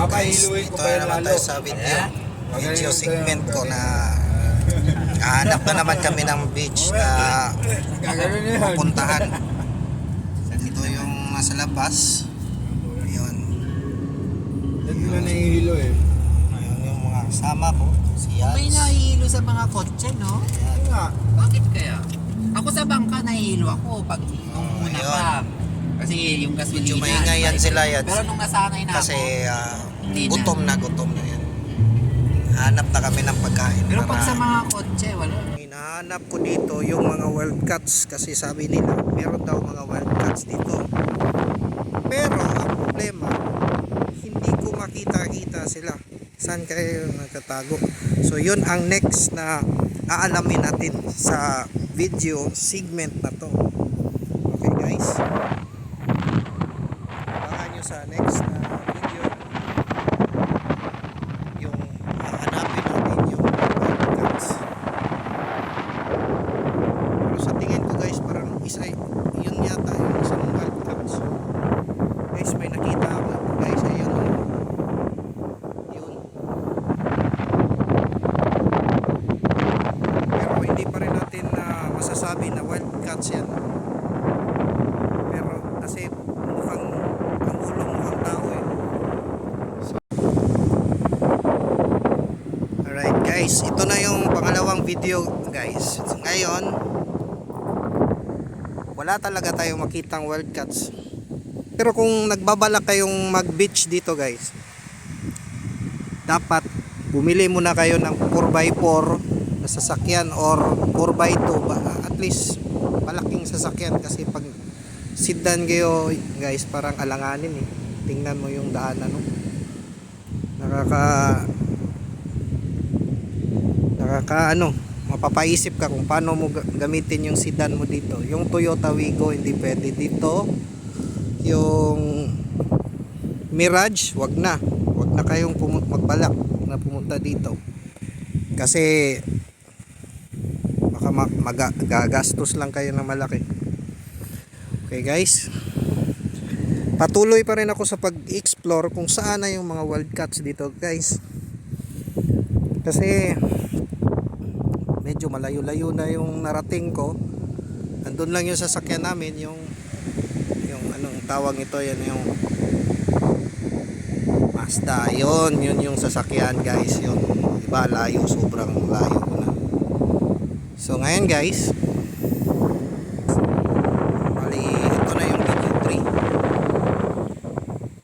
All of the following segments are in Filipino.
guys, dito na naman tayo sa video segment ko na hanap na naman kami ng beach na pupuntahan. Ito yung nasa labas. Ayun. Ayun yung mga kasama ko. Si Yats. May nahihilo sa mga kotse, no? Ayan. Bakit kaya? Ako sa bangka nahihilo ako pag nung una Ayun. pa. Kasi yung gasolina. Medyo maingay yan sila, Yats. Pero nung nasanay na Kasi Hindi gutom na yan. Hanap na kami ng pagkain. pero pag sa mga kotse, wala. Hinahanap ko dito yung mga wildcats kasi sabi nila meron daw mga wildcats dito. Pero ang problema, hindi ko makita sila. Saan kayo nagtatago? So yun ang next na aalamin natin sa video segment na to. Okay guys? Abangan nyo sa next na video yung hahanapin natin yung wildcats. Pero sa tingin ko guys, parang yun yata yung isang wildcats. Guys, may nakita ako guys, ayun yun. Pero hindi pa rin natin masasabi na wildcats yan. Pero kasi mukhang ang ulo mukhang tao eh. So, alright guys, ito na yung pangalawang video guys. So, ngayon wala talaga tayong makitang wildcats. Pero kung nagbabalak kayong mag beach dito guys, dapat bumili muna kayo ng 4x4 na sasakyan or 4x2 at least malaking sasakyan kasi pag sedan kayo guys parang alanganin eh. Tingnan mo yung daanan no? Mapapaisip ka kung paano mo gamitin yung sedan mo dito. Yung Toyota Wigo hindi pwede dito. Yung Mirage wag na kayong magbalak na pumunta dito kasi baka magagastos lang kayo ng malaki. Okay guys, patuloy pa rin ako sa pag-explore kung saan na yung mga wildcats dito guys, kasi medyo malayo-layo na yung narating ko. Andun lang yung sasakyan namin, yung anong tawag ito, yan yung Mazda, yun yung sasakyan guys, yun iba layo, sobrang layo ko na. So ngayon guys, bali ito na yung video 3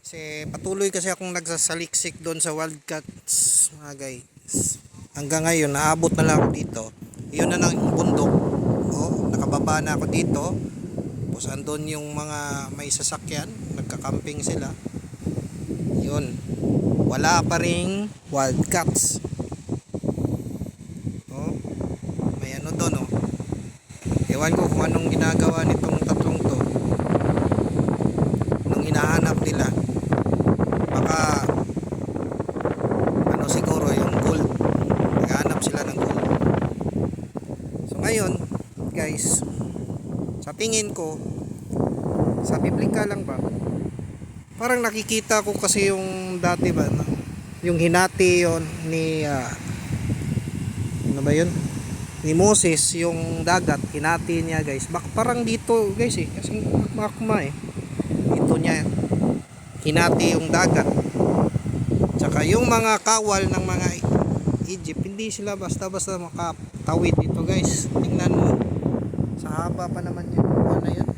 kasi patuloy kasi akong nagsasaliksik doon sa wildcats mga guys. Hanggang ngayon naabot na lang ako dito. Yun na lang yung bundok. Nakababa na ako dito. Tapos andun yung mga may sasakyan, nagka-camping sila. Yun. Wala pa ring wildcats. May ano doon Ewan ko kung anong ginagawa nitong tatlong to. Nung hinahanap nila. Baka siguro yung gold. Naghahanap sila ng gold. So ngayon guys, sa tingin ko sa biblika lang ba, parang nakikita ko kasi yung dati ba yung hinati yon ni ano ba yun, ni Moses, yung dagat hinati niya guys. Parang dito guys kasi makakuma dito niya hinati yung dagat. Tsaka yung mga kawal ng mga Egypt, hindi sila basta-basta makatawid dito guys. Tingnan mo, sa haba pa naman yung buwan na yun,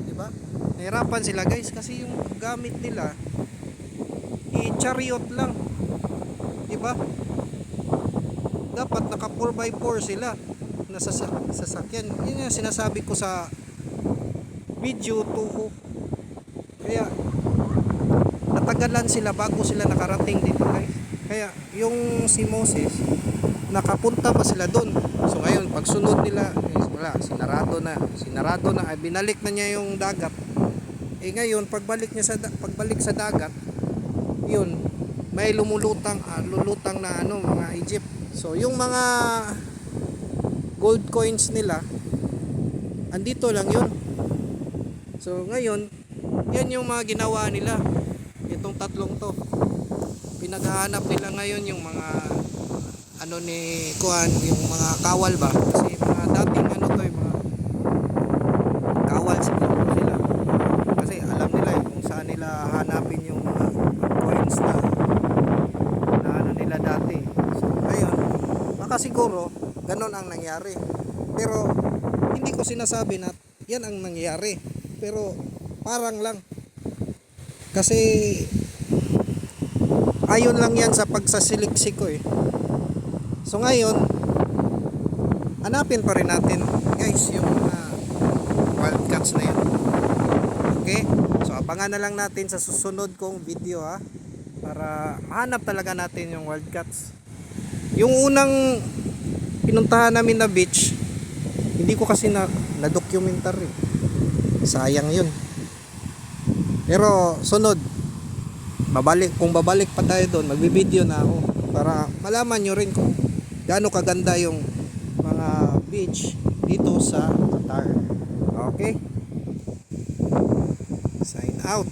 diba? Nahirapan sila guys kasi yung gamit nila chariot lang, diba? Dapat naka 4x4 sila na sasakyan. Yun yung sinasabi ko sa video 2 ko. Kaya natagalan sila bago sila nakarating dito guys. Kaya yung si Moses nakapunta pa sila doon. So ngayon pagsunod nila wala, sinarado na ay binalik na niya yung dagat. Ngayon pagbalik sa dagat, yun may lulutang na mga Egypt. So yung mga gold coins nila andito lang yun. So ngayon yan yung mga ginawa nila, itong tatlong to. pinaghahanap nila ngayon yung mga ano ni Kuan, yung mga kawal ba, kasi mga dating ano to, yung mga kawal siguro sila, kasi alam nila kung saan nila hanapin yung mga coins na ano nila dati. So ayun, baka siguro ganon ang nangyari, pero hindi ko sinasabi na yan ang nangyari, pero parang lang, kasi ayon lang yan sa pagsasiliksik ko eh. So ngayon, hanapin pa rin natin guys yung mga wildcats na yun. Okay? So abangan na lang natin sa susunod kong video ha, para mahanap talaga natin yung wildcats. Yung unang pinuntahan namin na beach, hindi ko kasi na-documentary. Sayang yun. Pero sunod, kung babalik pa tayo doon, magbibideo na ako para malaman nyo rin kung gaano kaganda yung mga beach dito sa Qatar. Okay? Sign out.